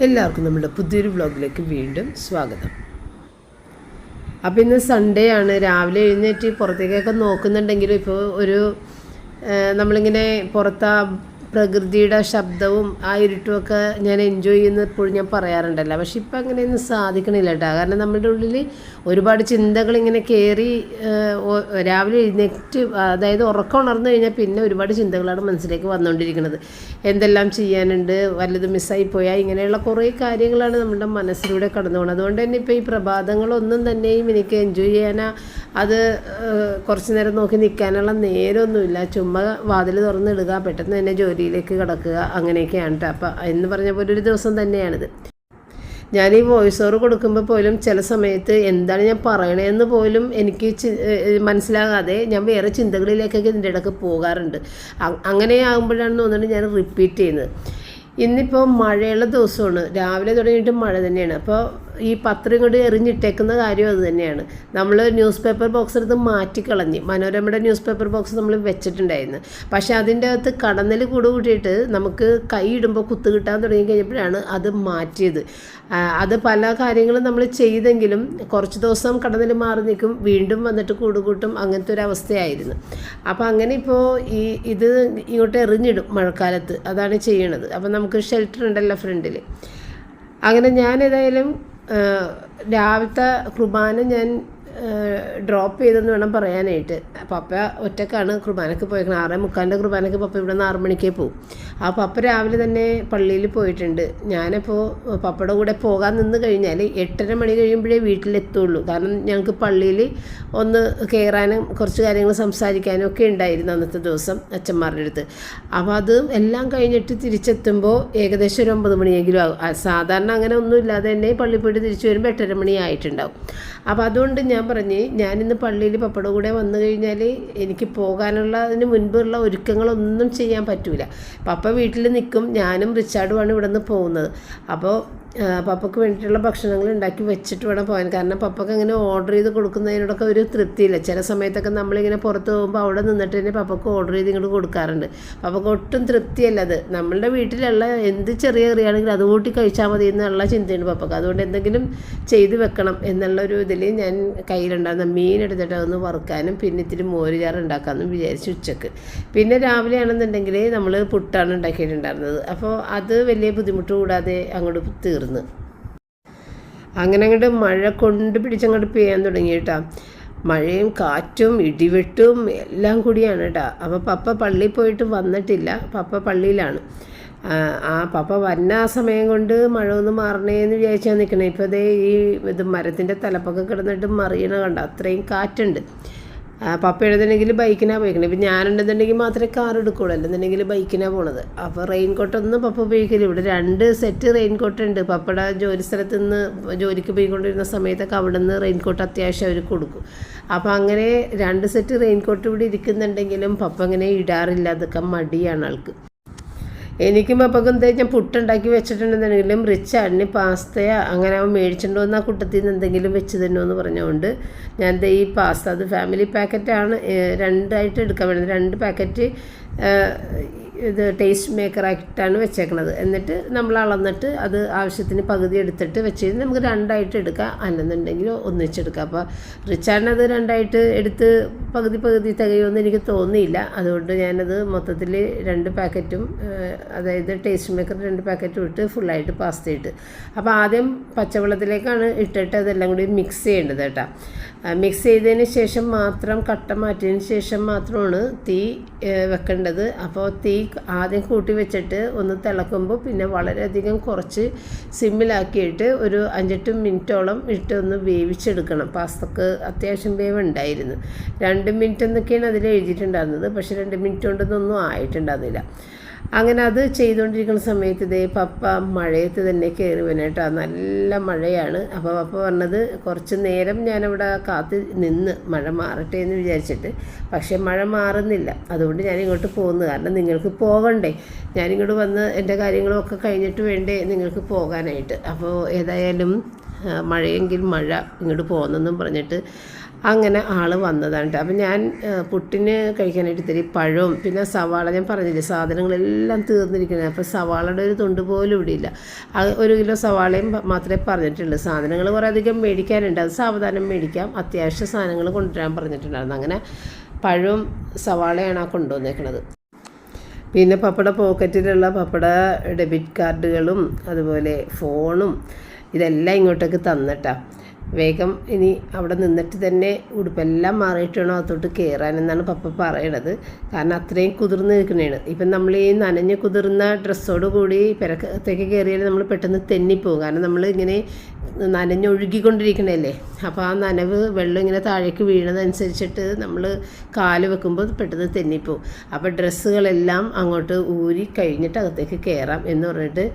എല്ലാവർക്കും നമ്മുടെ പുതിയൊരു വ്ളോഗിലേക്ക് വീണ്ടും സ്വാഗതം. അപ്പോൾ ഇന്ന് സൺഡേ ആണ്. രാവിലെ എഴുന്നേറ്റ് പുറത്തേക്കൊക്കെ നോക്കുന്നുണ്ടെങ്കിലും ഇപ്പോൾ നമ്മളിങ്ങനെ പുറത്ത് പ്രകൃതിയുടെ ശബ്ദവും ആ ഇരുട്ടുമൊക്കെ ഞാൻ എൻജോയ് ചെയ്യുന്നത് എപ്പോഴും ഞാൻ പറയാറുണ്ടല്ലോ. പക്ഷെ ഇപ്പം അങ്ങനെയൊന്നും സാധിക്കണില്ല കേട്ടോ. കാരണം നമ്മുടെ ഉള്ളിൽ ഒരുപാട് ചിന്തകൾ ഇങ്ങനെ കയറി രാവിലെ എഴുന്നേറ്റ്, അതായത് ഉറക്കം ഉണർന്നു കഴിഞ്ഞാൽ പിന്നെ ഒരുപാട് ചിന്തകളാണ് മനസ്സിലേക്ക് വന്നുകൊണ്ടിരിക്കുന്നത്. എന്തെല്ലാം ചെയ്യാനുണ്ട്, വല്ലതും മിസ്സായി പോയാൽ, ഇങ്ങനെയുള്ള കുറേ കാര്യങ്ങളാണ് നമ്മുടെ മനസ്സിലൂടെ കടന്നു പോകുന്നത്. അതുകൊണ്ട് തന്നെ ഇപ്പോൾ ഈ പ്രഭാതങ്ങളൊന്നും തന്നെയും എനിക്ക് എൻജോയ് ചെയ്യാനോ അത് കുറച്ച് നേരം നോക്കി നിൽക്കാനുള്ള നേരമൊന്നുമില്ല. ചുമ്മാ വാതിൽ തുറന്നിടുക, പെട്ടെന്ന് തന്നെ ജോലിയിലേക്ക് കിടക്കുക, അങ്ങനെയൊക്കെയാണ് കേട്ടോ. അപ്പം എന്ന് പറഞ്ഞ പോലെ ഒരു ദിവസം തന്നെയാണിത്. ഞാൻ ഈ വോയിസ് ഓവർ കൊടുക്കുമ്പോൾ പോലും ചില സമയത്ത് എന്താണ് ഞാൻ പറയണതെന്ന് പോലും എനിക്ക് മനസ്സിലാകാതെ ഞാൻ വേറെ ചിന്തകളിലേക്കൊക്കെ ഇതിൻ്റെ ഇടയ്ക്ക് പോകാറുണ്ട്. അങ്ങനെയാകുമ്പോഴാണ് തോന്നുന്നത് ഞാൻ റിപ്പീറ്റ് ചെയ്യുന്നത്. ഇന്നിപ്പോൾ മഴയുള്ള ദിവസമാണ്. രാവിലെ തുടങ്ങിയിട്ട് മഴ തന്നെയാണ്. അപ്പോൾ ഈ പത്രം കൊണ്ട് എറിഞ്ഞിട്ടേക്കുന്ന കാര്യം അത് തന്നെയാണ്. നമ്മൾ ന്യൂസ് പേപ്പർ ബോക്സ് എടുത്ത് മാറ്റിക്കളഞ്ഞ്, മനോരമയുടെ ന്യൂസ് പേപ്പർ ബോക്സ് നമ്മൾ വെച്ചിട്ടുണ്ടായിരുന്നു. പക്ഷേ അതിൻ്റെ അകത്ത് കടന്നൽ കൂട്ടിയിട്ട് നമുക്ക് കൈ ഇടുമ്പോൾ കുത്തു കിട്ടാൻ തുടങ്ങി കഴിഞ്ഞപ്പോഴാണ് അത് മാറ്റിയത്. അത് പല കാര്യങ്ങളും നമ്മൾ ചെയ്തെങ്കിലും കുറച്ച് ദിവസം കടന്നൽ മാറി നിൽക്കും, വീണ്ടും വന്നിട്ട് കൂടുകൂട്ടും, അങ്ങനത്തെ ഒരു അവസ്ഥയായിരുന്നു. അപ്പോൾ അങ്ങനെ ഇപ്പോൾ ഇത് ഇങ്ങോട്ട് എറിഞ്ഞിടും മഴക്കാലത്ത്, അതാണ് ചെയ്യണത്. അപ്പോൾ നമുക്ക് ഷെൽട്ടർ ഉണ്ടല്ലോ ഫ്രണ്ടിൽ. അങ്ങനെ ഞാൻ ഏതായാലും രാവിലത്തെ കുർബാന ഞാൻ ഡ്രോപ്പ് ചെയ്തെന്ന് വേണം പറയാനായിട്ട്. പപ്പ ഒറ്റക്കാണ് കുർബാനയ്ക്ക് പോയേക്കുന്നത്. 6:45 കുർബാനയ്ക്ക് പപ്പ ഇവിടെ നിന്ന് 6 മണിക്കേ പോകും. ആ പപ്പ രാവിലെ തന്നെ പള്ളിയിൽ പോയിട്ടുണ്ട്. ഞാനിപ്പോൾ പപ്പയുടെ കൂടെ പോകാൻ നിന്ന് കഴിഞ്ഞാൽ 8:30 മണി കഴിയുമ്പോഴേ വീട്ടിലെത്തുള്ളൂ. കാരണം ഞങ്ങൾക്ക് പള്ളിയിൽ ഒന്ന് കയറാനും കുറച്ച് കാര്യങ്ങൾ സംസാരിക്കാനും ഒക്കെ ഉണ്ടായിരുന്നു അന്നത്തെ ദിവസം അച്ഛന്മാരുടെ അടുത്ത്. അപ്പോൾ അത് എല്ലാം കഴിഞ്ഞിട്ട് തിരിച്ചെത്തുമ്പോൾ ഏകദേശം ഒരു 9 മണിയെങ്കിലും ആകും. സാധാരണ അങ്ങനെ ഒന്നും ഇല്ലാതെ തന്നെ പള്ളിയിൽ പോയിട്ട് തിരിച്ചു വരുമ്പോൾ 8:30 മണി ആയിട്ടുണ്ടാവും. അപ്പോൾ അതുകൊണ്ട് ഞാനിന്ന് പള്ളിയിൽ പപ്പയുടെ കൂടെ വന്നു കഴിഞ്ഞാൽ എനിക്ക് പോകാനുള്ളതിന് മുൻപുള്ള ഒരുക്കങ്ങളൊന്നും ചെയ്യാൻ പറ്റില്ല. പപ്പ വീട്ടിൽ നിൽക്കും, ഞാനും റിച്ചാർഡുമാണ് ഇവിടെ നിന്ന് പോകുന്നത്. അപ്പോൾ പപ്പയ്ക്ക് വേണ്ടിയിട്ടുള്ള ഭക്ഷണങ്ങൾ ഉണ്ടാക്കി വെച്ചിട്ട് വേണം പോകാൻ. കാരണം പപ്പയ്ക്ക് അങ്ങനെ ഓർഡർ ചെയ്ത് കൊടുക്കുന്നതിനോടൊക്കെ ഒരു തൃപ്തിയില്ല. ചില സമയത്തൊക്കെ നമ്മളിങ്ങനെ പുറത്ത് പോകുമ്പോൾ അവിടെ നിന്നിട്ട് തന്നെ പപ്പയ്ക്ക് ഓർഡർ ചെയ്ത് ഇങ്ങോട്ട് കൊടുക്കാറുണ്ട്. പപ്പയ്ക്ക് ഒട്ടും തൃപ്തിയല്ല അത്. നമ്മളുടെ വീട്ടിലുള്ള എന്ത് ചെറിയ കറിയാണെങ്കിലും അത് കൂട്ടി കഴിച്ചാൽ മതി എന്നുള്ള ചിന്തയാണ് പപ്പയ്ക്ക്. അതുകൊണ്ട് എന്തെങ്കിലും ചെയ്ത് വെക്കണം എന്നുള്ളൊരു ഇതിൽ ഞാൻ കയ്യിലുണ്ടാകുന്ന മീൻ എടുത്തിട്ട് അതൊന്ന് വറുക്കാനും പിന്നെ ഇത്തിരി മോരുചാറ് ഉണ്ടാക്കാമെന്നും വിചാരിച്ചു ഉച്ചക്ക്. പിന്നെ രാവിലെ ആണെന്നുണ്ടെങ്കിൽ നമ്മൾ പുട്ടാണ് ഉണ്ടാക്കിയിട്ടുണ്ടായിരുന്നത്. അപ്പോൾ അത് വലിയ ബുദ്ധിമുട്ട് കൂടാതെ അങ്ങോട്ട് തീർന്നു. അങ്ങനെ അങ്ങോട്ട് മഴ കൊണ്ട് പിടിച്ചങ്ങോട്ട് പെയ്യാൻ തുടങ്ങി കേട്ടോ. മഴയും കാറ്റും ഇടിവെട്ടും എല്ലാം കൂടിയാണ് കേട്ടോ. അപ്പോൾ പപ്പ പള്ളിയിൽ പോയിട്ട് വന്നിട്ടില്ല, പപ്പ പള്ളിയിലാണ്. പപ്പ വന്ന ആ സമയം കൊണ്ട് മഴ ഒന്ന് മാറണേന്ന് വിചാരിച്ചാൽ നിൽക്കണേ. ഇപ്പോൾ അതേ ഇത് മരത്തിൻ്റെ തലപ്പൊക്കെ കിടന്നിട്ട് മറിയണ കണ്ട, അത്രയും കാറ്റുണ്ട്. പപ്പ എഴുതുന്നെങ്കിൽ ബൈക്കിനാണ് പോയിക്കണേ. ഇപ്പം ഞാനുണ്ടെന്നുണ്ടെങ്കിൽ മാത്രമേ കാർ എടുക്കുകയുള്ളൂ, അല്ലെന്നുണ്ടെങ്കിൽ ബൈക്കിനാണ് പോണത്. അപ്പോൾ റെയിൻകോട്ടൊന്നും പപ്പ ഉപയോഗിക്കില്ല. ഇവിടെ 2 സെറ്റ് റെയിൻകോട്ട് ഉണ്ട്. പപ്പയുടെ ജോലി സ്ഥലത്ത് നിന്ന് ജോലിക്ക് പോയിക്കൊണ്ടിരുന്ന സമയത്തൊക്കെ അവിടെ നിന്ന് റെയിൻകോട്ട് അത്യാവശ്യം അവർ കൊടുക്കും. അപ്പോൾ അങ്ങനെ 2 സെറ്റ് റെയിൻകോട്ട് ഇവിടെ ഇരിക്കുന്നുണ്ടെങ്കിലും പപ്പ അങ്ങനെ ഇടാറില്ല. അതൊക്കെ മടിയാണ് ആൾക്ക്. എനിക്കും പപ്പക്കും എന്താ ഞാൻ പുട്ടുണ്ടാക്കി വെച്ചിട്ടുണ്ടെന്നുണ്ടെങ്കിലും റിച്ചാർഡിന് പാസ്തയോ അങ്ങനെ അവൻ മേടിച്ചിട്ടുണ്ടോ എന്ന് ആ കൂട്ടത്തിൽ നിന്ന് എന്തെങ്കിലും വെച്ച് തരുമോ എന്ന് പറഞ്ഞുകൊണ്ട് ഞാൻ ഈ പാസ്ത, അത് ഫാമിലി പാക്കറ്റാണ്, 2 എടുക്കാൻ വേണ്ടത്. 2 പാക്കറ്റ് ഇത് ടേസ്റ്റ് മേക്കറായിട്ടാണ് വെച്ചേക്കണത്. എന്നിട്ട് നമ്മൾ അളന്നിട്ട് അത് ആവശ്യത്തിന് പകുതി എടുത്തിട്ട് വെച്ച് കഴിഞ്ഞാൽ നമുക്ക് 2 എടുക്കാം, അല്ലെന്നുണ്ടെങ്കിൽ ഒന്നിച്ചെടുക്കാം. അപ്പോൾ റിച്ചാർഡിന് അത് 2 എടുത്ത് പകുതി തികയുമെന്ന് എനിക്ക് തോന്നിയില്ല. അതുകൊണ്ട് ഞാനത് മൊത്തത്തിൽ 2 പാക്കറ്റും, അതായത് ടേസ്റ്റ് മേക്കർ 2 പാക്കറ്റും ഇട്ട് ഫുള്ളായിട്ട് പാസ്ത ഇട്ട്. അപ്പോൾ ആദ്യം പച്ചവെള്ളത്തിലേക്കാണ് ഇട്ടിട്ട് അതെല്ലാം കൂടി മിക്സ് ചെയ്യേണ്ടത് കേട്ടോ. മിക്സ് ചെയ്തതിന് ശേഷം മാത്രം, കട്ട മാറ്റിയതിന് ശേഷം മാത്രമാണ് തീ വെക്കേണ്ടത്. അപ്പോൾ തീ ആദ്യം കൂട്ടി വെച്ചിട്ട് ഒന്ന് തിളക്കുമ്പോൾ പിന്നെ വളരെയധികം കുറച്ച് സിമ്മിലാക്കിയിട്ട് ഒരു 5-8 മിനിറ്റോളം ഇട്ട് ഒന്ന് വേവിച്ചെടുക്കണം. പാസ്തക്ക് അത്യാവശ്യം വേവുണ്ടായിരുന്നു. 2 മിനിറ്റ് എന്നൊക്കെയാണ് അതിൽ എഴുതിയിട്ടുണ്ടായിരുന്നത്. പക്ഷേ 2 മിനിറ്റ് കൊണ്ടൊന്നും ആയിട്ടുണ്ടായിരുന്നില്ല. അങ്ങനെ അത് ചെയ്തുകൊണ്ടിരിക്കുന്ന സമയത്ത് ഇതേ പപ്പ മഴയത്ത് തന്നെ കയറി വന്നിട്ടോ. നല്ല മഴയാണ്. അപ്പോൾ പപ്പ പറഞ്ഞത് കുറച്ച് നേരം ഞാനവിടെ കാത്ത് നിന്ന് മഴ മാറട്ടെ എന്ന് വിചാരിച്ചിട്ട്. പക്ഷേ മഴ മാറുന്നില്ല. അതുകൊണ്ട് ഞാനിങ്ങോട്ട് പോകുന്നു. കാരണം നിങ്ങൾക്ക് പോകണ്ടേ, ഞാനിങ്ങോട്ട് വന്ന് എൻ്റെ കാര്യങ്ങളൊക്കെ കഴിഞ്ഞിട്ട് വേണ്ടേ നിങ്ങൾക്ക് പോകാനായിട്ട്. അപ്പോൾ ഏതായാലും മഴയെങ്കിൽ മഴ, ഇങ്ങോട്ട് പോകുന്നെന്നും പറഞ്ഞിട്ട് അങ്ങനെ ആൾ വന്നതാണ് കേട്ടോ. അപ്പം ഞാൻ പുട്ടിന് കഴിക്കാനായിട്ട് ഇത്തിരി പഴവും പിന്നെ സവാള, ഞാൻ പറഞ്ഞില്ലേ സാധനങ്ങളെല്ലാം തീർന്നിരിക്കുന്നത്. അപ്പോൾ സവാളയുടെ ഒരു തൊണ്ട് പോലും ഇവിടെ ഇല്ല. 1 കിലോ സവാളയും മാത്രമേ പറഞ്ഞിട്ടുള്ളൂ. സാധനങ്ങൾ കുറേ അധികം മേടിക്കാനുണ്ട്, അത് സാവധാനം മേടിക്കാം. അത്യാവശ്യ സാധനങ്ങൾ കൊണ്ടുവരാൻ പറഞ്ഞിട്ടുണ്ടായിരുന്നു. അങ്ങനെ പഴവും സവാളയാണ് ആ കൊണ്ടുവന്നേക്കുന്നത്. പിന്നെ പപ്പട പോക്കറ്റിലുള്ള പപ്പട ഡെബിറ്റ് കാർഡുകളും അതുപോലെ ഫോണും ഇതെല്ലാം ഇങ്ങോട്ടേക്ക് തന്നിട്ടാ. വേഗം ഇനി അവിടെ നിന്നിട്ട് തന്നെ ഉടുപ്പെല്ലാം മാറിയിട്ട് വേണം അകത്തോട്ട് കയറാനെന്നാണ് പപ്പ പറയണത്. കാരണം അത്രയും കുതിർന്ന് നിൽക്കണേണ്. ഇപ്പം നമ്മൾ ഈ നനഞ്ഞ് കുതിർന്ന ഡ്രസ്സോട് കൂടി പെരക്കത്തേക്ക് കയറിയാൽ നമ്മൾ പെട്ടെന്ന് തെന്നിപ്പോവും. കാരണം നമ്മൾ ഇങ്ങനെ നനഞ്ഞൊഴുകിക്കൊണ്ടിരിക്കണല്ലേ. അപ്പോൾ ആ നനവ് വെള്ളം ഇങ്ങനെ താഴേക്ക് വീണതനുസരിച്ചിട്ട് നമ്മൾ കാല് വെക്കുമ്പോൾ പെട്ടെന്ന് തെന്നിപ്പോവും. അപ്പോൾ ഡ്രസ്സുകളെല്ലാം അങ്ങോട്ട് ഊരി കഴിഞ്ഞിട്ട് അകത്തേക്ക് കയറാം എന്ന് പറഞ്ഞിട്ട്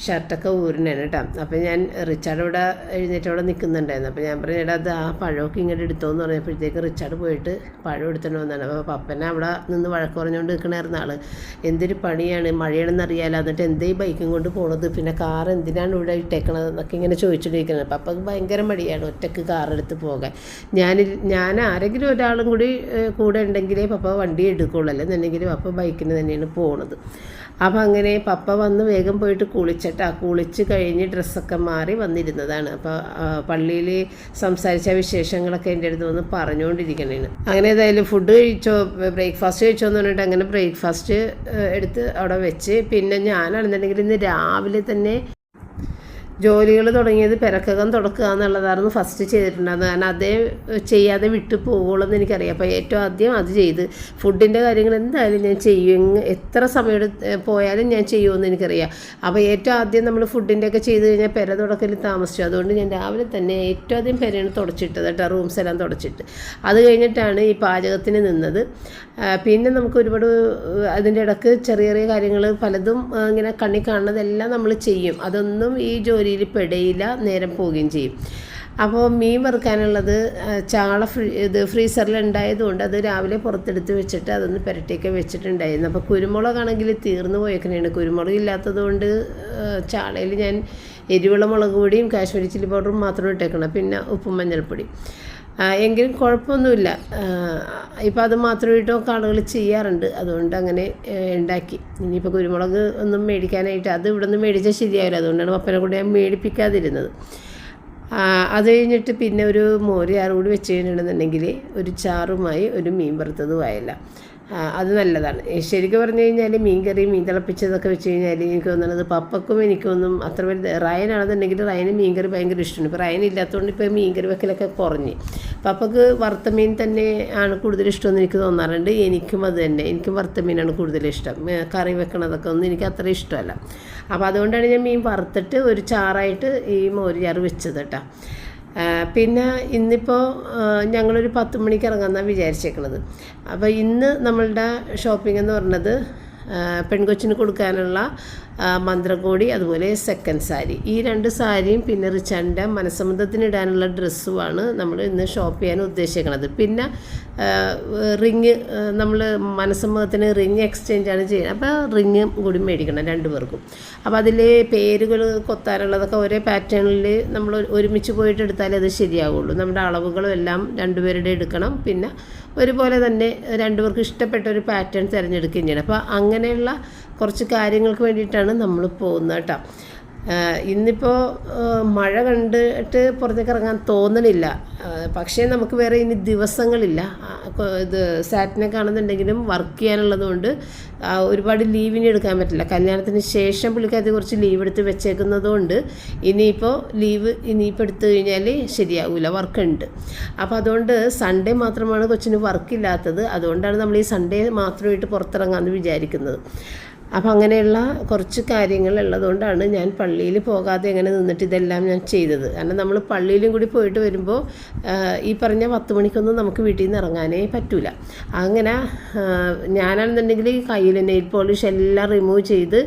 ഷർട്ടൊക്കെ ഊരിനാണ് കേട്ടോ. അപ്പോൾ ഞാൻ റിച്ചാർഡ് ഇവിടെ എഴുന്നേറ്റ് അവിടെ നിൽക്കുന്നുണ്ടായിരുന്നു. അപ്പോൾ ഞാൻ പറഞ്ഞു എടാ അത് ആ പഴമൊക്കെ ഇങ്ങോട്ട് എടുത്തോന്ന് പറഞ്ഞപ്പോഴത്തേക്ക് റിച്ചാർഡ് പോയിട്ട് പഴം എടുത്തോണ്ട് വന്നതാണ്. അപ്പോൾ പപ്പനെ അവിടെ നിന്ന് വഴക്ക് പറഞ്ഞുകൊണ്ട് നിൽക്കണമായിരുന്ന ആൾ. എന്തൊരു പണിയാണ്, മഴയാണെന്ന് അറിയാലോ, എന്നിട്ട് എന്തേ ബൈക്കും കൊണ്ട് പോണത്, പിന്നെ കാർ എന്തിനാണ് ഇവിടെ ഇട്ടേക്കണത് എന്നൊക്കെ ഇങ്ങനെ ചോദിച്ചുകൊണ്ടിരിക്കുന്നത്. പപ്പക്ക് ഭയങ്കര മടിയാണ് ഒറ്റക്ക് കാറെടുത്ത് പോകാൻ. ഞാൻ ആരെങ്കിലും ഒരാളും കൂടി കൂടെ ഉണ്ടെങ്കിലേ പപ്പ വണ്ടി എടുക്കുള്ളൂ, അല്ലെന്നുണ്ടെങ്കിൽ പപ്പ ബൈക്കിന് തന്നെയാണ് പോണത്. അപ്പോൾ അങ്ങനെ പപ്പ വന്ന് വേഗം പോയിട്ട് കുളിച്ച് കഴിഞ്ഞ് ഡ്രസ്സൊക്കെ മാറി വന്നിരുന്നതാണ്. അപ്പോൾ പള്ളിയിൽ സംസാരിച്ച വിശേഷങ്ങളൊക്കെ എൻ്റെ അടുത്ത് വന്ന് പറഞ്ഞുകൊണ്ടിരിക്കണേന്. അങ്ങനെ ഏതായാലും ഫുഡ് കഴിച്ചോ, ബ്രേക്ക്ഫാസ്റ്റ് കഴിച്ചോ എന്ന് പറഞ്ഞിട്ട് അങ്ങനെ ബ്രേക്ക്ഫാസ്റ്റ് എടുത്ത് അവിടെ വെച്ച്, പിന്നെ ഞാനാണെന്നുണ്ടെങ്കിൽ ഇന്ന് രാവിലെ തന്നെ ജോലികൾ തുടങ്ങിയത് പെരക്കകം തുടക്കുക എന്നുള്ളതായിരുന്നു ഫസ്റ്റ് ചെയ്തിട്ടുണ്ടായിരുന്നു. കാരണം അതേ ചെയ്യാതെ വിട്ടു പോകുള്ളൂ എന്ന് എനിക്കറിയാം. അപ്പോൾ ഏറ്റവും ആദ്യം അത് ചെയ്ത് ഫുഡിൻ്റെ കാര്യങ്ങൾ എന്തായാലും ഞാൻ ചെയ്യും, എത്ര സമയം പോയാലും ഞാൻ ചെയ്യുമെന്ന് എനിക്കറിയാം. അപ്പോൾ ഏറ്റവും ആദ്യം നമ്മൾ ഫുഡിൻ്റെയൊക്കെ ചെയ്ത് കഴിഞ്ഞാൽ പെര തുടക്കൽ താമസിച്ചു. അതുകൊണ്ട് ഞാൻ രാവിലെ തന്നെ ഏറ്റവും ആദ്യം പെരയാണ് തുടച്ചിട്ടത് കേട്ടോ, റൂംസ് എല്ലാം തുടച്ചിട്ട്. അത് കഴിഞ്ഞിട്ടാണ് ഈ പാചകത്തിന് നിന്നത്. പിന്നെ നമുക്ക് ഒരുപാട് അതിൻ്റെ ഇടയ്ക്ക് ചെറിയ ചെറിയ കാര്യങ്ങൾ പലതും ഇങ്ങനെ കണ്ണി കാണുന്നതെല്ലാം നമ്മൾ ചെയ്യും. അതൊന്നും ഈ ജോലിയിൽ പെടയില്ല, നേരം പോവുകയും ചെയ്യും. അപ്പോൾ മീൻ വറുക്കാനുള്ളത് ചാള ഫ്രീസറിൽ ഉണ്ടായതുകൊണ്ട് അത് രാവിലെ പുറത്തെടുത്ത് വെച്ചിട്ട് അതൊന്ന് പുരട്ടിയൊക്കെ വെച്ചിട്ടുണ്ടായിരുന്നു. അപ്പോൾ കുരുമുളകാണെങ്കിൽ തീർന്നു പോയേക്കണേണ്. കുരുമുളക് ഇല്ലാത്തതുകൊണ്ട് ചാളയിൽ ഞാൻ എരിവുള്ള മുളക് പൊടിയും കാശ്മീരി ചില്ലി പൗഡറും മാത്രം ഇട്ടേക്കണം, പിന്നെ ഉപ്പും മഞ്ഞൾപ്പൊടി. എങ്കിലും കുഴപ്പമൊന്നുമില്ല. ഇപ്പോൾ അത് മാത്രമായിട്ടൊക്കെ ആളുകൾ ചെയ്യാറുണ്ട്, അതുകൊണ്ട് അങ്ങനെ ഉണ്ടാക്കി. ഇനിയിപ്പോൾ കുരുമുളക് ഒന്നും മേടിക്കാനായിട്ട് അത് ഇവിടെ നിന്ന് മേടിച്ചാൽ ശരിയാവില്ല, അതുകൊണ്ടാണ് പപ്പനെ കൊണ്ട് ഞാൻ മേടിപ്പിക്കാതിരുന്നത്. അത് കഴിഞ്ഞിട്ട് പിന്നെ ഒരു മോര് കൂടി വെച്ച് കഴിഞ്ഞിട്ടുണ്ടെന്നുണ്ടെങ്കിൽ ഒരു ചാറുമായി ഒരു മീൻ വറുത്തതും ആയില്ല. അത് നല്ലതാണ്. ശരിക്കും പറഞ്ഞു കഴിഞ്ഞാൽ മീൻ കറി, മീൻ തിളപ്പിച്ചതൊക്കെ വെച്ച് കഴിഞ്ഞാൽ എനിക്ക് തോന്നുന്നത് പപ്പക്കും എനിക്കൊന്നും അത്ര വലിയ, റയനാണെന്നുണ്ടെങ്കിൽ റയന് മീൻ കറി ഭയങ്കര ഇഷ്ടമാണ്. ഇപ്പോൾ റയൻ ഇല്ലാത്തതുകൊണ്ട് ഇപ്പോൾ മീൻ കറി വെക്കലൊക്കെ കുറഞ്ഞ്. പപ്പക്ക് വറുത്ത മീൻ തന്നെ ആണ് കൂടുതൽ ഇഷ്ടമെന്ന് എനിക്ക് തോന്നാറുണ്ട്. എനിക്കും അത് തന്നെ, എനിക്കും വറുത്ത മീനാണ് കൂടുതലിഷ്ടം. കറി വെക്കണതൊക്കെ ഒന്നും എനിക്ക് അത്ര ഇഷ്ടമല്ല. അപ്പോൾ അതുകൊണ്ടാണ് ഞാൻ മീൻ വറുത്തിട്ട് ഒരു ചാറായിട്ട് ഈ മോര് ചാറ് വെച്ചത് കേട്ടോ. പിന്നെ ഇന്നിപ്പോൾ ഞങ്ങളൊരു 10 മണിക്ക് ഇറങ്ങാമെന്നാണ് വിചാരിച്ചേക്കുന്നത്. അപ്പോൾ ഇന്ന് നമ്മളുടെ ഷോപ്പിംഗ് എന്ന് പറഞ്ഞത് പെൺകൊച്ചിന് കൊടുക്കാനുള്ള മന്ത്രകോടി, അതുപോലെ സെക്കൻഡ് സാരി, ഈ 2 സാരിയും പിന്നെ റിച്ചാൻ്റെ മനസ്സമ്മതത്തിനിടാനുള്ള ഡ്രസ്സുമാണ് നമ്മൾ ഇന്ന് ഷോപ്പ് ചെയ്യാൻ ഉദ്ദേശിക്കുന്നത്. പിന്നെ റിങ്, നമ്മൾ മനസ്സമ്മതത്തിന് റിങ് എക്സ്ചേഞ്ചാണ് ചെയ്യുന്നത്. അപ്പോൾ റിങ്ങും കൂടി മേടിക്കണം 2 പേർക്കും. അപ്പോൾ അതിൽ പേരുകൾ കൊത്താനുള്ളതൊക്കെ ഒരേ പാറ്റേണിൽ നമ്മൾ ഒരുമിച്ച് പോയിട്ട് എടുത്താലേ അത് ശരിയാവുള്ളൂ. നമ്മുടെ അളവുകളും എല്ലാം 2 പേരുടെ എടുക്കണം. പിന്നെ ഒരുപോലെ തന്നെ 2 പേർക്ക് ഇഷ്ടപ്പെട്ട ഒരു പാറ്റേൺ തിരഞ്ഞെടുക്കുകയും ചെയ്യണം. അപ്പോൾ അങ്ങനെയുള്ള കുറച്ച് കാര്യങ്ങൾക്ക് വേണ്ടിയിട്ടാണ് നമ്മൾ പോകുന്നത് കേട്ടോ. ഇന്നിപ്പോൾ മഴ കണ്ടിട്ട് പുറത്തേക്ക് ഇറങ്ങാൻ തോന്നണില്ല. പക്ഷേ നമുക്ക് വേറെ ഇനി ദിവസങ്ങളില്ല. ഇത് സാറ്റിനെ കാണുന്നുണ്ടെങ്കിലും വർക്ക് ചെയ്യാനുള്ളത് കൊണ്ട് ഒരുപാട് ലീവിന് എടുക്കാൻ പറ്റില്ല. കല്യാണത്തിന് ശേഷം പുള്ളിക്കാരത്തി കുറച്ച് ലീവ് എടുത്ത് വെച്ചേക്കുന്നത് കൊണ്ട് ഇനിയിപ്പോൾ എടുത്തു കഴിഞ്ഞാൽ ശരിയാവില്ല, വർക്കുണ്ട്. അപ്പോൾ അതുകൊണ്ട് സൺഡേ മാത്രമാണ് കൊച്ചിന് വർക്കില്ലാത്തത്. അതുകൊണ്ടാണ് നമ്മൾ ഈ സൺഡേ മാത്രമായിട്ട് പുറത്തിറങ്ങാമെന്ന് വിചാരിക്കുന്നത്. അപ്പോൾ അങ്ങനെയുള്ള കുറച്ച് കാര്യങ്ങൾ ഉള്ളതുകൊണ്ടാണ് ഞാൻ പള്ളിയിൽ പോകാതെ എങ്ങനെ നിന്നിട്ട് ഇതെല്ലാം ഞാൻ ചെയ്തത്. കാരണം നമ്മൾ പള്ളിയിലും കൂടി പോയിട്ട് വരുമ്പോൾ ഈ പറഞ്ഞ 10 മണിക്കൊന്നും നമുക്ക് വീട്ടിൽ നിന്ന് ഇറങ്ങാനേ പറ്റില്ല. അങ്ങനെ ഞാനാണെന്നുണ്ടെങ്കിൽ കയ്യിൽ നെയിൽ പോളിഷ് എല്ലാം റിമൂവ് ചെയ്ത്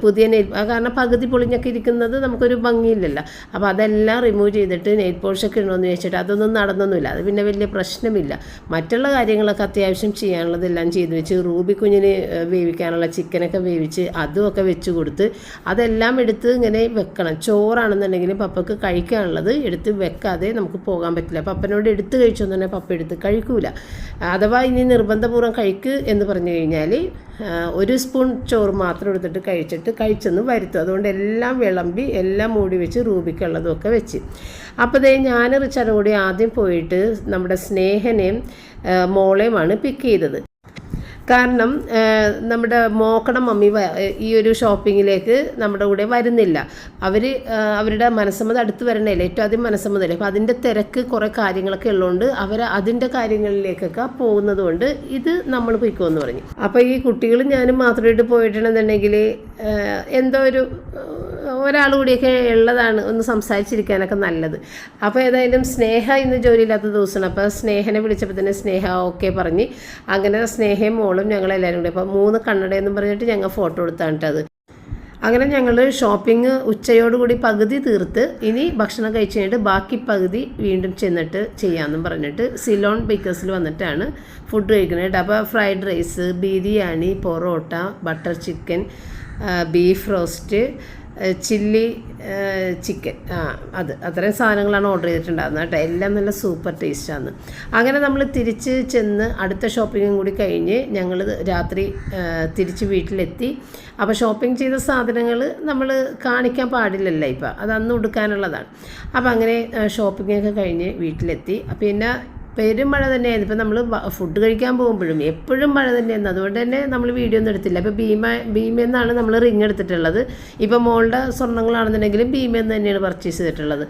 പുതിയ കാരണം പകുതി പൊളിഞ്ഞൊക്കെ ഇരിക്കുന്നത് നമുക്കൊരു ഭംഗിയില്ലല്ലോ. അപ്പോൾ അതെല്ലാം റിമൂവ് ചെയ്തിട്ട് നെയിൽ പോളിഷൊക്കെ ഇടണമെന്ന് വെച്ചിട്ട് അതൊന്നും നടന്നൊന്നുമില്ല. അത് പിന്നെ വലിയ പ്രശ്നമില്ല. മറ്റുള്ള കാര്യങ്ങളൊക്കെ അത്യാവശ്യം ചെയ്യാനുള്ളതെല്ലാം ചെയ്ത് വെച്ച് റൂബി കുഞ്ഞിന് വേവിക്കാനുള്ള ചിക്കനൊക്കെ മീനൊക്കെ വേവിച്ച് അതുമൊക്കെ വെച്ച് കൊടുത്ത് അതെല്ലാം എടുത്ത് ഇങ്ങനെ വെക്കണം. ചോറാണെന്നുണ്ടെങ്കിലും പപ്പക്ക് കഴിക്കാനുള്ളത് എടുത്ത് വെക്കാതെ നമുക്ക് പോകാൻ പറ്റില്ല. പപ്പനോട് എടുത്ത് കഴിച്ചോന്ന് തന്നെ പപ്പ എടുത്ത് കഴിക്കൂല. അഥവാ ഇനി നിർബന്ധപൂർവ്വം കഴിക്ക് എന്ന് പറഞ്ഞു കഴിഞ്ഞാൽ 1 സ്പൂൺ ചോറ് മാത്രം എടുത്തിട്ട് കഴിച്ചെന്ന് വരുത്തും. അതുകൊണ്ട് എല്ലാം വിളമ്പി എല്ലാം മൂടി വെച്ച് റൂബിക്കുള്ളതും ഒക്കെ വെച്ച്. അപ്പോൾ ഞാൻ റിച്ചാർഡും കൂടി ആദ്യം പോയിട്ട് നമ്മുടെ സ്നേഹനെയും മോളെയുമാണ് പിക്ക് ചെയ്തത്. കാരണം നമ്മുടെ മോക്കടെ മമ്മി ഈ ഒരു ഷോപ്പിങ്ങിലേക്ക് നമ്മുടെ കൂടെ വരുന്നില്ല. അവരുടെ മനസ്സമ്മതം അടുത്ത് വരണല്ലേ, ഏറ്റവും ആദ്യം മനസ്സമ്മതല്ലേ. അപ്പോൾ അതിൻ്റെ തിരക്ക് കുറേ കാര്യങ്ങളൊക്കെ ഉള്ളതുകൊണ്ട് അവർ അതിൻ്റെ കാര്യങ്ങളിലേക്കൊക്കെ പോകുന്നത് കൊണ്ട് ഇത് നമ്മൾ പൊയ്ക്കോന്ന് പറഞ്ഞു. അപ്പോൾ ഈ കുട്ടികളും ഞാനും മാത്രമായിട്ട് പോയിട്ടുണ്ടെന്നുണ്ടെങ്കിൽ എന്തോ ഒരാൾ കൂടിയൊക്കെ ഉള്ളതാണ് ഒന്ന് സംസാരിച്ചിരിക്കാനൊക്കെ നല്ലത്. അപ്പോൾ ഏതായാലും സ്നേഹ ഇന്ന് ജോലിയില്ലാത്ത ദിവസമാണ്. അപ്പോൾ സ്നേഹനെ വിളിച്ചപ്പോൾ തന്നെ സ്നേഹ ഓക്കെ പറഞ്ഞ് അങ്ങനെ സ്നേഹയും മോളും ഞങ്ങളെല്ലാവരും കൂടി അപ്പോൾ 3 കണ്ണടയെന്നും പറഞ്ഞിട്ട് ഞങ്ങൾ ഫോട്ടോ എടുത്താണിട്ടത്. അങ്ങനെ ഞങ്ങൾ ഷോപ്പിംഗ് ഉച്ചയോടുകൂടി പകുതി തീർത്ത് ഇനി ഭക്ഷണം കഴിച്ച് കഴിഞ്ഞിട്ട് ബാക്കി പകുതി വീണ്ടും ചെന്നിട്ട് ചെയ്യാമെന്നും പറഞ്ഞിട്ട് സിലോൺ ബേക്കേഴ്സിൽ വന്നിട്ടാണ് ഫുഡ് കഴിക്കുന്നത്. അപ്പോൾ fried rice, biryani, porotta, butter chicken, beef roast, chilli chicken, അത്രയും സാധനങ്ങളാണ് ഓർഡർ ചെയ്തിട്ടുണ്ടാകുന്നത് കേട്ടോ. എല്ലാം നല്ല സൂപ്പർ ടേസ്റ്റാണ്. അങ്ങനെ നമ്മൾ തിരിച്ച് ചെന്ന് അടുത്ത ഷോപ്പിങ്ങും കൂടി കഴിഞ്ഞ് ഞങ്ങൾ രാത്രി തിരിച്ച് വീട്ടിലെത്തി. അപ്പോൾ ഷോപ്പിംഗ് ചെയ്ത സാധനങ്ങൾ നമ്മൾ കാണിക്കാൻ പാടില്ലല്ലോ ഇപ്പം, അത് അന്ന് ഉടുക്കാനുള്ളതാണ്. അപ്പോൾ അങ്ങനെ ഷോപ്പിങ്ങൊക്കെ കഴിഞ്ഞ് വീട്ടിലെത്തി. പിന്നെ പെരും മഴ തന്നെയായിരുന്നു. ഇപ്പം നമ്മൾ ഫുഡ് കഴിക്കാൻ പോകുമ്പോഴും എപ്പോഴും മഴ തന്നെയായിരുന്നു. അതുകൊണ്ട് തന്നെ നമ്മൾ വീഡിയോ ഒന്നും എടുത്തില്ല. ഇപ്പോൾ ഭീമെന്നാണ് നമ്മൾ റിങ് എടുത്തിട്ടുള്ളത്. ഇപ്പോൾ മോളുടെ സ്വർണ്ണങ്ങളാണെന്നുണ്ടെങ്കിലും ഭീമെന്ന് തന്നെയാണ് പർച്ചേസ് ചെയ്തിട്ടുള്ളത്.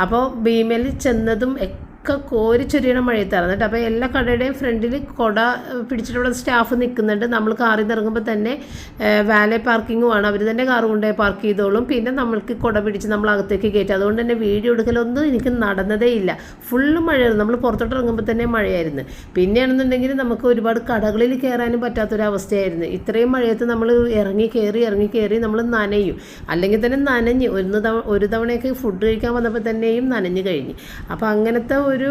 അപ്പോൾ ഭീമയിൽ ചെന്നതും ഒക്കെ കോരിച്ചൊരിയണ മഴയത്തായിരുന്നു കേട്ടോ. അപ്പോൾ എല്ലാ കടയുടെയും ഫ്രണ്ടിൽ കുട പിടിച്ചിട്ടുള്ള സ്റ്റാഫ് നിൽക്കുന്നുണ്ട്. നമ്മൾ കാറിൽ നിന്ന് ഇറങ്ങുമ്പോൾ തന്നെ വാലെ പാർക്കിങ്ങുമാണ്, അവർ തന്നെ കാർ കൊണ്ടുപോയി പാർക്ക് ചെയ്തോളും. പിന്നെ നമ്മൾക്ക് കുട പിടിച്ച് നമ്മൾ അകത്തേക്ക് കയറ്റും. അതുകൊണ്ട് തന്നെ വീഡിയോ എടുക്കലൊന്നും എനിക്ക് നടന്നതേ ഇല്ല. ഫുള്ള് മഴയായിരുന്നു. നമ്മൾ പുറത്തോട്ട് ഇറങ്ങുമ്പോൾ തന്നെ മഴയായിരുന്നു. പിന്നെയാണെന്നുണ്ടെങ്കിൽ നമുക്ക് ഒരുപാട് കടകളിൽ കയറാനും പറ്റാത്തൊരവസ്ഥയായിരുന്നു. ഇത്രയും മഴയത്ത് നമ്മൾ ഇറങ്ങി കയറി നമ്മൾ നനയും. അല്ലെങ്കിൽ തന്നെ നനഞ്ഞ് ഒരു തവണയൊക്കെ ഫുഡ് കഴിക്കാൻ വന്നപ്പോൾ തന്നെയും നനഞ്ഞു കഴിഞ്ഞ്. അപ്പോൾ അങ്ങനത്തെ ഒരു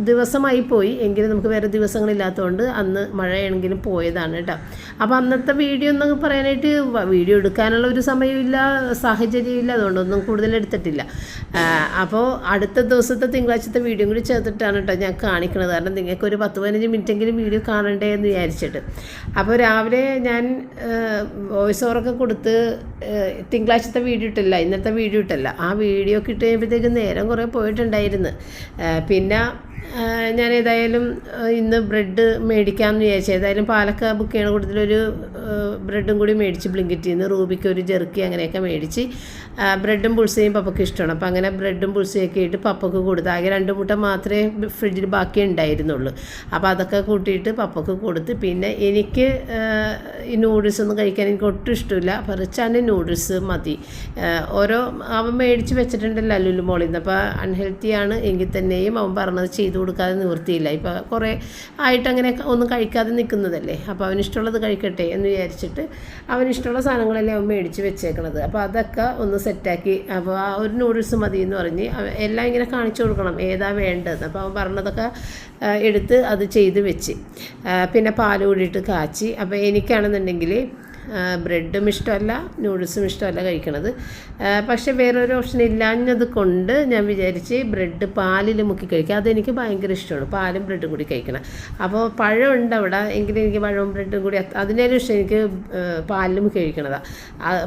ദിവസമായി പോയി. എങ്കിലും നമുക്ക് വേറെ ദിവസങ്ങളില്ലാത്തതുകൊണ്ട് അന്ന് മഴയാണെങ്കിലും പോയതാണ് കേട്ടോ. അപ്പോൾ അന്നത്തെ വീഡിയോ എന്നൊക്കെ പറയാനായിട്ട് വീഡിയോ എടുക്കാനുള്ള ഒരു സമയമില്ല, സാഹചര്യമില്ല, അതുകൊണ്ടൊന്നും കൂടുതൽ എടുത്തിട്ടില്ല. അപ്പോൾ അടുത്ത ദിവസത്തെ തിങ്കളാഴ്ചത്തെ വീഡിയോ കൂടി ചേർത്തിട്ടാണ് കേട്ടോ ഞാൻ കാണിക്കുന്നത്. കാരണം നിങ്ങൾക്ക് ഒരു 10-15 മിനിറ്റെങ്കിലും വീഡിയോ കാണണ്ടേ എന്ന് വിചാരിച്ചിട്ട്. അപ്പോൾ രാവിലെ ഞാൻ വോയിസ് ഓവറൊക്കെ കൊടുത്ത് തിങ്കളാഴ്ചത്തെ വീഡിയോ ഇട്ടില്ല, ഇന്നത്തെ വീഡിയോ ഇട്ടല്ല. ആ വീഡിയോ കിട്ടി കഴിയുമ്പോഴത്തേക്കും നേരം കുറേ പോയിട്ടുണ്ടായിരുന്നു. പിന്നെ ഞാൻ ഏതായാലും ഇന്ന് ബ്രെഡ് മേടിക്കാമെന്ന് വിചാരിച്ചു. ഏതായാലും പാലൊക്കെ ബുക്ക് ചെയ്യണ കൂട്ടത്തിലൊരു ബ്രെഡും കൂടി മേടിച്ച് ബ്ലിങ്കിറ്റിൽ നിന്ന് റൂബിക്ക് ഒരു ജെർക്കി അങ്ങനെയൊക്കെ മേടിച്ച് ബ്രെഡും പുൾസയും പപ്പയ്ക്ക് ഇഷ്ടമാണ്. അപ്പോൾ അങ്ങനെ ബ്രെഡും പുൾസയൊക്കെ ഇട്ട് പപ്പയ്ക്ക് കൊടുത്ത് ആകെ 2 മുട്ട മാത്രമേ ഫ്രിഡ്ജിൽ ബാക്കി ഉണ്ടായിരുന്നുള്ളൂ. അപ്പോൾ അതൊക്കെ കൂട്ടിയിട്ട് പപ്പയ്ക്ക് കൊടുത്ത് പിന്നെ എനിക്ക് ഈ നൂഡിൽസ് ഒന്നും കഴിക്കാൻ എനിക്ക് ഒട്ടും ഇഷ്ടമില്ല. അപ്പോൾ റിച്ചാൻ്റെ നൂഡിൽസ് മതി. അവൻ മേടിച്ച് വെച്ചിട്ടുണ്ടല്ലോ ലുലു മോളിൽ നിന്ന്. അപ്പോൾ അൺഹെൽത്തിയാണ് എങ്കിൽ തന്നെയും അവൻ പറഞ്ഞത് ചെയ്തു കൊടുക്കാതെ നിവൃത്തിയില്ല. ഇപ്പോൾ കുറേ ആയിട്ട് അങ്ങനെ ഒന്നും കഴിക്കാതെ നിൽക്കുന്നതല്ലേ. അപ്പോൾ അവനിഷ്ടമുള്ളത് കഴിക്കട്ടെ എന്ന് വിചാരിച്ചിട്ട് അവനിഷ്ടമുള്ള സാധനങ്ങളെല്ലാം അവൻ മേടിച്ച് വെച്ചേക്കണത്. അപ്പോൾ അതൊക്കെ ഒന്ന് സെറ്റാക്കി. അപ്പോൾ ആ ഒരു നൂഡിൽസ് മതി എന്ന് പറഞ്ഞ് എല്ലാം ഇങ്ങനെ കാണിച്ചു കൊടുക്കണം ഏതാ വേണ്ടതെന്ന്. അപ്പോൾ അവൻ പറഞ്ഞതൊക്കെ എടുത്ത് അത് ചെയ്ത് വെച്ച് പിന്നെ പാൽ കൂടിയിട്ട് കാച്ചി. അപ്പോൾ എനിക്കാണെന്നുണ്ടെങ്കിൽ ബ്രെഡും ഇഷ്ടമല്ല, നൂഡിൽസും ഇഷ്ടമല്ല കഴിക്കണത്. പക്ഷേ വേറൊരു ഓപ്ഷൻ ഇല്ലാഞ്ഞത് കൊണ്ട് ഞാൻ വിചാരിച്ച് ബ്രെഡ് പാലിൽ മുക്കി കഴിക്കുക. അതെനിക്ക് ഭയങ്കര ഇഷ്ടമാണ്, പാലും ബ്രെഡും കൂടി കഴിക്കണം. അപ്പോൾ പഴമുണ്ട് അവിടെ, എങ്കിലും എനിക്ക് പഴവും ബ്രെഡും കൂടി അതിനേലും ഇഷ്ടം എനിക്ക് പാലിൽ മുക്കി കഴിക്കണതാണ്.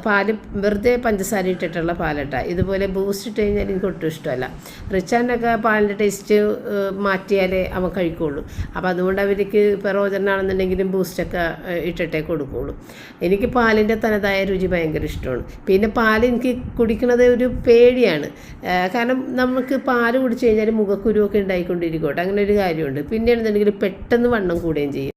പാല് വെറുതെ പഞ്ചസാര ഇട്ടിട്ടുള്ള പാലട്ട. ഇതുപോലെ ബൂസ്റ്റ് ഇട്ട് കഴിഞ്ഞാൽ എനിക്ക് ഒട്ടും ഇഷ്ടമല്ല. റിച്ചാൻ്റെയൊക്കെ പാലിൻ്റെ ടേസ്റ്റ് മാറ്റിയാലേ അവൻ കഴിക്കുകയുള്ളൂ. അപ്പോൾ അതുകൊണ്ട് അവർക്ക് ഇപ്പോൾ റോജറിനാണെന്നുണ്ടെങ്കിലും ബൂസ്റ്റൊക്കെ ഇട്ടിട്ടേ കൊടുക്കുകയുള്ളൂ. എനിക്ക് പാലിൻ്റെ തനതായ രുചി ഭയങ്കര ഇഷ്ടമാണ്. പിന്നെ പാൽ എനിക്ക് കുടിക്കുന്നത് ഒരു പേടിയാണ്. കാരണം നമുക്ക് പാൽ കുടിച്ച് കഴിഞ്ഞാൽ മുഖക്കുരുവൊക്കെ ഉണ്ടായിക്കൊണ്ടിരിക്കട്ടെ, അങ്ങനെ ഒരു കാര്യമുണ്ട്. പിന്നെയാണെന്നുണ്ടെങ്കിൽ പെട്ടെന്ന് വണ്ണം കൂടുകയും ചെയ്യും.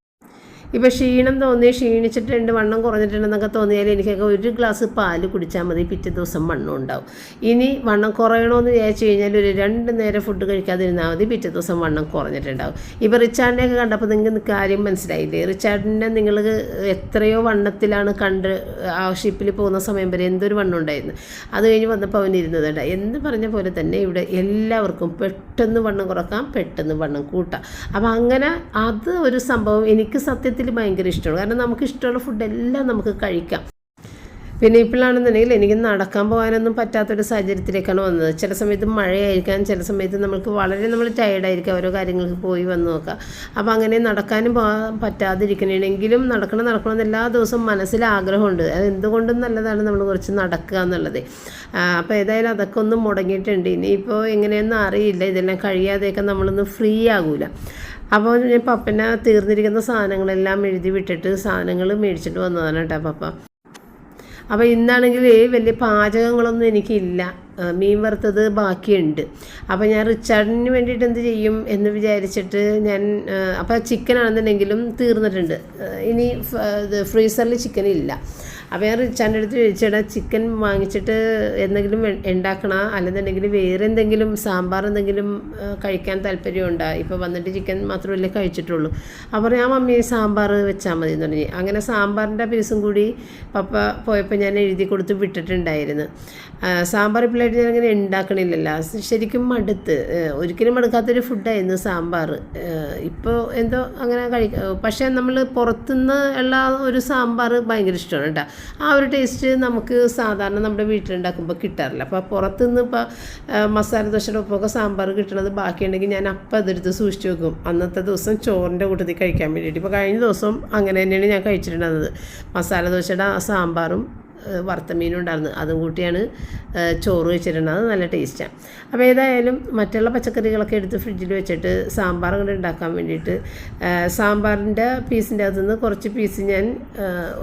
ഇപ്പോൾ ക്ഷീണം തോന്നി ക്ഷീണിച്ചിട്ടുണ്ട്, വണ്ണം കുറഞ്ഞിട്ടുണ്ടെന്നൊക്കെ തോന്നിയാൽ എനിക്കൊക്കെ 1 ഗ്ലാസ് പാൽ കുടിച്ചാൽ മതി, പിറ്റേ ദിവസം വണ്ണം ഉണ്ടാവും. ഇനി വണ്ണം കുറയണമെന്ന് വിചാരിച്ചു കഴിഞ്ഞാൽ ഒരു 2 നേരം ഫുഡ് കഴിക്കാതിരുന്നാൽ മതി, പിറ്റേ ദിവസം വണ്ണം കുറഞ്ഞിട്ടുണ്ടാവും. ഇപ്പോൾ റിച്ചാർഡിനെയൊക്കെ കണ്ടപ്പോൾ നിങ്ങൾക്ക് കാര്യം മനസ്സിലായില്ലേ? റിച്ചാർഡിനെ നിങ്ങൾ എത്രയോ വണ്ണത്തിലാണ് കണ്ട് ആ ഷിപ്പിൽ പോകുന്ന സമയം വരെ എന്തൊരു വണ്ണം ഉണ്ടായിരുന്നു. അത് കഴിഞ്ഞ് വന്നപ്പോൾ അവൻ ഇരുന്നതുണ്ട്. എന്ന് പറഞ്ഞ പോലെ തന്നെ ഇവിടെ എല്ലാവർക്കും പെട്ടെന്ന് വണ്ണം കുറക്കാം, പെട്ടെന്ന് വണ്ണം കൂട്ടാം. അപ്പോൾ അങ്ങനെ അത് ഒരു സംഭവം എനിക്ക് സത്യത്തിൽ ഭയങ്കര ഇഷ്ടമാണ്. കാരണം നമുക്ക് ഇഷ്ടമുള്ള ഫുഡെല്ലാം നമുക്ക് കഴിക്കാം. പിന്നെ ഇപ്പോഴാണെന്നുണ്ടെങ്കിൽ എനിക്ക് നടക്കാൻ പോകാനൊന്നും പറ്റാത്തൊരു സാഹചര്യത്തിലേക്കാണ് വന്നത്. ചില സമയത്ത് മഴയായിരിക്കാം, ചില സമയത്ത് നമ്മൾ ടയേർഡായിരിക്കാം ഓരോ കാര്യങ്ങൾക്ക് പോയി വന്ന് നോക്കുക. അപ്പോൾ അങ്ങനെ നടക്കാനും പോകാൻ പറ്റാതിരിക്കണമെങ്കിലും നടക്കണം എല്ലാ ദിവസവും മനസ്സിൽ ആഗ്രഹമുണ്ട്. അത് എന്തുകൊണ്ടും നല്ലതാണ് നമ്മൾ കുറച്ച് നടക്കുക എന്നുള്ളത്. അപ്പോൾ ഏതായാലും അതൊക്കെ ഒന്ന് മുടങ്ങിയിട്ടുണ്ട്. ഇനിയിപ്പോൾ എങ്ങനെയൊന്നും അറിയില്ല, ഇതെല്ലാം കഴിയാതെയൊക്കെ നമ്മളൊന്ന് ഫ്രീ ആകൂല. അപ്പോൾ ഞാൻ പപ്പനെ തീർന്നിരിക്കുന്ന സാധനങ്ങളെല്ലാം എഴുതി വിട്ടിട്ട് സാധനങ്ങൾ മേടിച്ചിട്ട് വന്നതാണ് കേട്ടോ പപ്പ. അപ്പോൾ ഇന്നാണെങ്കിൽ വലിയ പാചകങ്ങളൊന്നും എനിക്കില്ല, മീൻ വറുത്തത് ബാക്കിയുണ്ട്. അപ്പോൾ ഞാൻ റിച്ചാർഡിന് വേണ്ടിയിട്ട് എന്ത് ചെയ്യും എന്ന് വിചാരിച്ചിട്ട് ഞാൻ അപ്പോൾ ചിക്കൻ ആണെന്നുണ്ടെങ്കിലും തീർന്നിട്ടുണ്ട്, ഇനി ഫ്രീസറിൽ ചിക്കൻ ഇല്ല. അപ്പോൾ ഞാൻ റിച്ചാർഡിൻ്റെ അടുത്ത് ചോദിച്ചേട്ടാ ചിക്കൻ വാങ്ങിച്ചിട്ട് എന്തെങ്കിലും ഉണ്ടാക്കണ, അല്ലെന്നുണ്ടെങ്കിൽ വേറെ എന്തെങ്കിലും സാമ്പാർ എന്തെങ്കിലും കഴിക്കാൻ താല്പര്യമുണ്ടോ, ഇപ്പോൾ വന്നിട്ട് ചിക്കൻ മാത്രമല്ലേ കഴിച്ചിട്ടുള്ളൂ. അപ്പോൾ ഞാൻ മമ്മി സാമ്പാർ വെച്ചാൽ മതി എന്ന് പറഞ്ഞു. അങ്ങനെ സാമ്പാറിൻ്റെ പീസും കൂടി പപ്പ പോയപ്പോൾ ഞാൻ എഴുതി കൊടുത്ത് വിട്ടിട്ടുണ്ടായിരുന്നു. സാമ്പാർ ഇപ്പോഴായിട്ട് ഞാനങ്ങനെ ഉണ്ടാക്കണില്ലല്ലോ, ശരിക്കും ഒരിക്കലും മടുക്കാത്തൊരു ഫുഡായിരുന്നു സാമ്പാർ. ഇപ്പോൾ എന്തോ അങ്ങനെ പക്ഷേ നമ്മൾ പുറത്തുനിന്ന് ഉള്ള ഒരു സാമ്പാർ ഭയങ്കര ഇഷ്ടമാണ് കേട്ടോ. ആ ഒരു ടേസ്റ്റ് നമുക്ക് സാധാരണ നമ്മുടെ വീട്ടിലുണ്ടാക്കുമ്പോൾ കിട്ടാറില്ല. അപ്പോൾ പുറത്തുനിന്ന് ഇപ്പോൾ മസാല ദോശയുടെ ഒപ്പമൊക്കെ സാമ്പാർ കിട്ടണത് ബാക്കിയുണ്ടെങ്കിൽ ഞാൻ അപ്പം അതെടുത്ത് സൂക്ഷിച്ച് വെക്കും, അന്നത്തെ ദിവസം ചോറിൻ്റെ കൂട്ടത്തിൽ കഴിക്കാൻ വേണ്ടിയിട്ട്. ഇപ്പോൾ കഴിഞ്ഞ ദിവസം അങ്ങനെ തന്നെയാണ് ഞാൻ കഴിച്ചിട്ടുണ്ടായിരുന്നത്. മസാല ദോശയുടെ ആ സാമ്പാറും വറുത്ത മീനും ഉണ്ടായിരുന്നു, അതും കൂട്ടിയാണ് ചോറ് വെച്ചിട്ടുണ്ട്. അത് നല്ല ടേസ്റ്റാണ്. അപ്പോൾ ഏതായാലും മറ്റുള്ള പച്ചക്കറികളൊക്കെ എടുത്ത് ഫ്രിഡ്ജിൽ വെച്ചിട്ട് സാമ്പാർ കൊണ്ട് ഉണ്ടാക്കാൻ വേണ്ടിയിട്ട് സാമ്പാറിൻ്റെ പീസിൻ്റെ അകത്തുനിന്ന് കുറച്ച് പീസ് ഞാൻ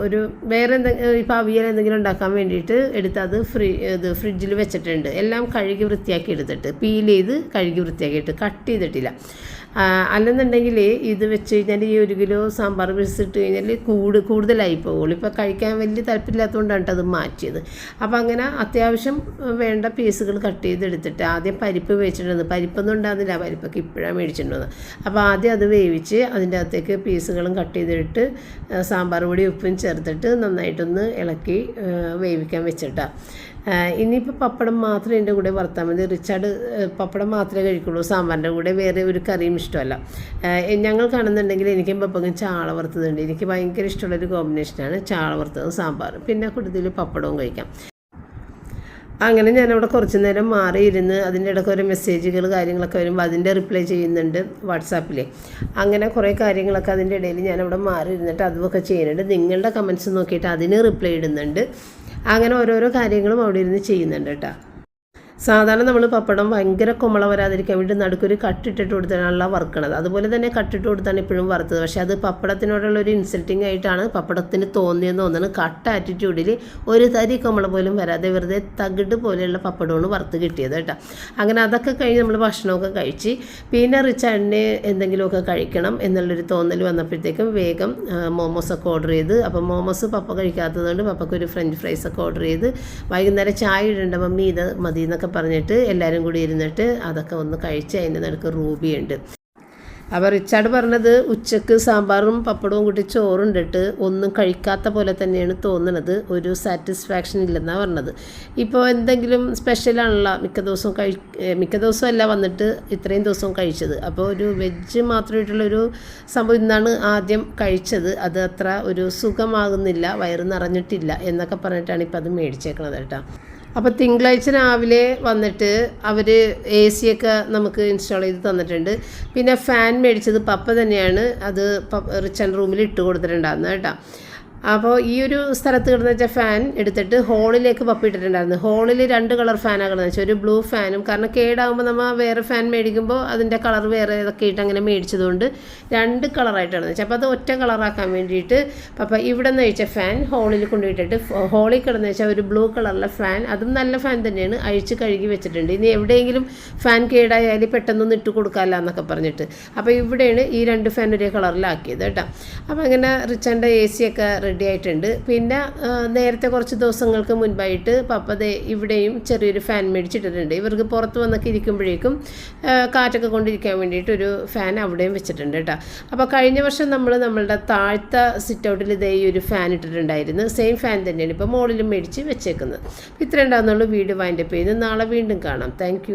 ഒരു വേറെ ഇപ്പോൾ അവിയൽ എന്തെങ്കിലും ഉണ്ടാക്കാൻ വേണ്ടിയിട്ട് എടുത്ത് അത് ഫ്രിഡ്ജിൽ വെച്ചിട്ടുണ്ട്. എല്ലാം കഴുകി വൃത്തിയാക്കി എടുത്തിട്ട് പീൽ ചെയ്ത് കഴുകി വൃത്തിയാക്കിയിട്ട് കട്ട് ചെയ്തിട്ടില്ല. അല്ലെന്നുണ്ടെങ്കിൽ ഇത് വെച്ച് കഴിഞ്ഞാൽ ഈ 1 കിലോ സാമ്പാർ പീസ് ഇട്ട് കഴിഞ്ഞാൽ കൂടുതലായി പോകുള്ളൂ. ഇപ്പോൾ കഴിക്കാൻ വലിയ താല്പര്യമില്ലാത്തതുകൊണ്ടാണ് അത് മാറ്റിയത്. അപ്പോൾ അങ്ങനെ അത്യാവശ്യം വേണ്ട പീസുകൾ കട്ട് ചെയ്തെടുത്തിട്ട് ആദ്യം പരിപ്പ് വേവിച്ചിട്ടുണ്ട്. പരിപ്പൊന്നും ഉണ്ടാകുന്നില്ല, പരിപ്പൊക്കെ ഇപ്പോഴാണ് മേടിച്ചിട്ടുള്ളത്. അപ്പോൾ ആദ്യം അത് വേവിച്ച് അതിൻ്റെ അകത്തേക്ക് പീസുകളും കട്ട് ചെയ്തിട്ട് സാമ്പാർ പൊടി ഉപ്പും ചേർത്തിട്ട് നന്നായിട്ടൊന്ന് ഇളക്കി വേവിക്കാൻ വെച്ചിട്ടാണ്. ഇനിയിപ്പോൾ പപ്പടം മാത്രമേ എൻ്റെ കൂടെ വറുത്താൽ മതി. റിച്ചാർഡ് പപ്പടം മാത്രമേ കഴിക്കുള്ളൂ, സാമ്പാറിൻ്റെ കൂടെ വേറെ ഒരു കറിയും ഇഷ്ടമല്ല. ഞങ്ങൾ കാണുന്നുണ്ടെങ്കിൽ എനിക്കും പപ്പക്കും ചാള വറുത്തതുണ്ട്. എനിക്ക് ഭയങ്കര ഇഷ്ടമുള്ളൊരു കോമ്പിനേഷനാണ് ചാള വറുത്തതും സാമ്പാറും, പിന്നെ കൂടുതൽ പപ്പടവും കഴിക്കാം. അങ്ങനെ ഞാനവിടെ കുറച്ച് നേരം മാറിയിരുന്ന് അതിൻ്റെ ഇടയ്ക്ക് ഓരോ മെസ്സേജുകൾ കാര്യങ്ങളൊക്കെ വരുമ്പോൾ അതിൻ്റെ റിപ്ലൈ ചെയ്യുന്നുണ്ട് വാട്സാപ്പിൽ. അങ്ങനെ കുറേ കാര്യങ്ങളൊക്കെ അതിൻ്റെ ഇടയിൽ ഞാനവിടെ മാറിയിരുന്നിട്ട് അതുമൊക്കെ ചെയ്യുന്നുണ്ട്. നിങ്ങളുടെ കമൻസ് നോക്കിയിട്ട് അതിന് റിപ്ലൈ ഇടുന്നുണ്ട്. അങ്ങനെ ഓരോരോ കാര്യങ്ങളും അവിടെ ഇരുന്ന് ചെയ്യുന്നുണ്ട് കേട്ടോ. സാധാരണ നമ്മൾ പപ്പടം ഭയങ്കര കുമള വരാതിരിക്കാൻ വേണ്ടി നടുക്കൊരു കട്ടിട്ടിട്ട് കൊടുത്താണല്ലോ വറുക്കണത്. അതുപോലെ തന്നെ കട്ടിട്ട് കൊടുത്താണ് ഇപ്പോഴും വറുത്തത്. പക്ഷേ അത് പപ്പടത്തിനോടുള്ളൊരു ഇൻസൾട്ടിങ് ആയിട്ടാണ് പപ്പടത്തിന് തോന്നിയെന്ന് തോന്നുന്നത്. കട്ട ആറ്റിറ്റ്യൂഡിൽ ഒരു തരി കുമള പോലും വരാതെ വെറുതെ തകിട് പോലെയുള്ള പപ്പടമാണ് വറുത്ത് കിട്ടിയത് കേട്ടോ. അങ്ങനെ അതൊക്കെ കഴിഞ്ഞ് നമ്മൾ ഭക്ഷണമൊക്കെ കഴിച്ച് പിന്നെ റിച്ചാർഡിന് എന്തെങ്കിലുമൊക്കെ കഴിക്കണം എന്നുള്ളൊരു തോന്നൽ വന്നപ്പോഴത്തേക്കും വേഗം മോമോസൊക്കെ ഓർഡർ ചെയ്ത്. അപ്പം മോമോസ് പപ്പ കഴിക്കാത്തതുകൊണ്ട് പപ്പയ്ക്കൊരു ഫ്രഞ്ച് ഫ്രൈസൊക്കെ ഓർഡർ ചെയ്ത് വൈകുന്നേരം ചായ ഇടേണ്ട മമ്മി ഇത് മതി എന്നൊക്കെ പറഞ്ഞിട്ട് എല്ലാവരും കൂടി ഇരുന്നിട്ട് അതൊക്കെ ഒന്ന് കഴിച്ച് അതിൻ്റെ നടുക്ക് റൂബിയുണ്ട്. അപ്പോൾ റിച്ചാർഡ് പറഞ്ഞത് ഉച്ചക്ക് സാമ്പാറും പപ്പടവും കൂട്ടി ചോറുണ്ടിട്ട് ഒന്നും കഴിക്കാത്ത പോലെ തന്നെയാണ് തോന്നുന്നത്, ഒരു സാറ്റിസ്ഫാക്ഷൻ ഇല്ലെന്നാണ് പറഞ്ഞത്. ഇപ്പോൾ എന്തെങ്കിലും സ്പെഷ്യലാണല്ലോ മിക്ക ദിവസവും അല്ല വന്നിട്ട് ഇത്രയും ദിവസവും കഴിച്ചത്. അപ്പോൾ ഒരു വെജ് മാത്രമായിട്ടുള്ളൊരു സംഭവം ഇന്നാണ് ആദ്യം കഴിച്ചത്. അത് അത്ര ഒരു സുഖമാകുന്നില്ല, വയറ് നിറഞ്ഞിട്ടില്ല എന്നൊക്കെ പറഞ്ഞിട്ടാണ് ഇപ്പോൾ അത് മേടിച്ചേക്കണത് കേട്ടോ. അപ്പോൾ തിങ്കളാഴ്ച രാവിലെ വന്നിട്ട് അവർ AC ഒക്കെ നമുക്ക് ഇൻസ്റ്റാൾ ചെയ്ത് തന്നിട്ടുണ്ട്. പിന്നെ ഫാൻ മേടിച്ചത് പപ്പ തന്നെയാണ്, അത് റിച്ചാർഡ് റൂമിൽ ഇട്ട് കൊടുത്തിട്ടുണ്ടായിരുന്നു കേട്ടോ. അപ്പോൾ ഈ ഒരു സ്ഥലത്ത് കിടന്ന് വെച്ചാൽ ഫാൻ എടുത്തിട്ട് ഹോളിലേക്ക് പപ്പ ഇട്ടിട്ടുണ്ടായിരുന്നു. ഹോളിൽ 2 കളർ ഫാനാണ് കിടന്ന് വെച്ചാൽ ഒരു ബ്ലൂ ഫാനും, കാരണം കേടാകുമ്പോൾ നമ്മൾ വേറെ ഫാൻ മേടിക്കുമ്പോൾ അതിൻ്റെ കളർ വേറെ ഇതൊക്കെ ഇട്ട് അങ്ങനെ മേടിച്ചതുകൊണ്ട് 2 കളറായിട്ടാണ് വെച്ചാൽ. അപ്പോൾ അത് ഒറ്റ കളറാക്കാൻ വേണ്ടിയിട്ട് പപ്പ ഇവിടെ നിന്ന് അഴിച്ച ഫാൻ ഹോളിൽ കൊണ്ടുപോയിട്ടിട്ട് ഹോളിൽ കിടന്ന് വെച്ചാൽ ഒരു ബ്ലൂ കളറിലെ ഫാൻ, അതും നല്ല ഫാൻ തന്നെയാണ്, അഴിച്ച് കഴുകി വെച്ചിട്ടുണ്ട്. ഇനി എവിടെയെങ്കിലും ഫാൻ കേടായാൽ പെട്ടെന്നൊന്ന് ഇട്ട് കൊടുക്കാമല്ല എന്നൊക്കെ പറഞ്ഞിട്ട്. അപ്പോൾ ഇവിടെയാണ് ഈ 2 ഫാൻ ഒരേ കളറിലാക്കിയത് കേട്ടോ. അപ്പോൾ അങ്ങനെ റിച്ചാർഡിൻ്റെ AC ഒക്കെ റെഡി ആയിട്ടുണ്ട്. പിന്നെ നേരത്തെ കുറച്ച് ദിവസങ്ങൾക്ക് മുൻപായിട്ട് പപ്പ ഇവിടെയും ചെറിയൊരു ഫാൻ മേടിച്ചിട്ടിട്ടുണ്ട്. ഇവർക്ക് പുറത്ത് വന്നൊക്കെ ഇരിക്കുമ്പോഴേക്കും കാറ്റൊക്കെ കൊണ്ടിരിക്കാൻ വേണ്ടിയിട്ടൊരു ഫാൻ അവിടെയും വെച്ചിട്ടുണ്ട് കേട്ടോ. അപ്പോൾ കഴിഞ്ഞ വർഷം നമ്മളുടെ താഴ്ത്ത സിറ്റ് ഔട്ടിൽ ഇതേ ഒരു ഫാൻ ഇട്ടിട്ടുണ്ടായിരുന്നു. സെയിം ഫാൻ തന്നെയാണ് ഇപ്പോൾ മുകളിലും മേടിച്ച് വെച്ചേക്കുന്നത്. ഇത്രയും ഉണ്ടാകുന്നുള്ളൂ. വീഡിയോ വൈൻഡപ്പ് ചെയ്യുന്നത്. നാളെ വീണ്ടും കാണാം. താങ്ക്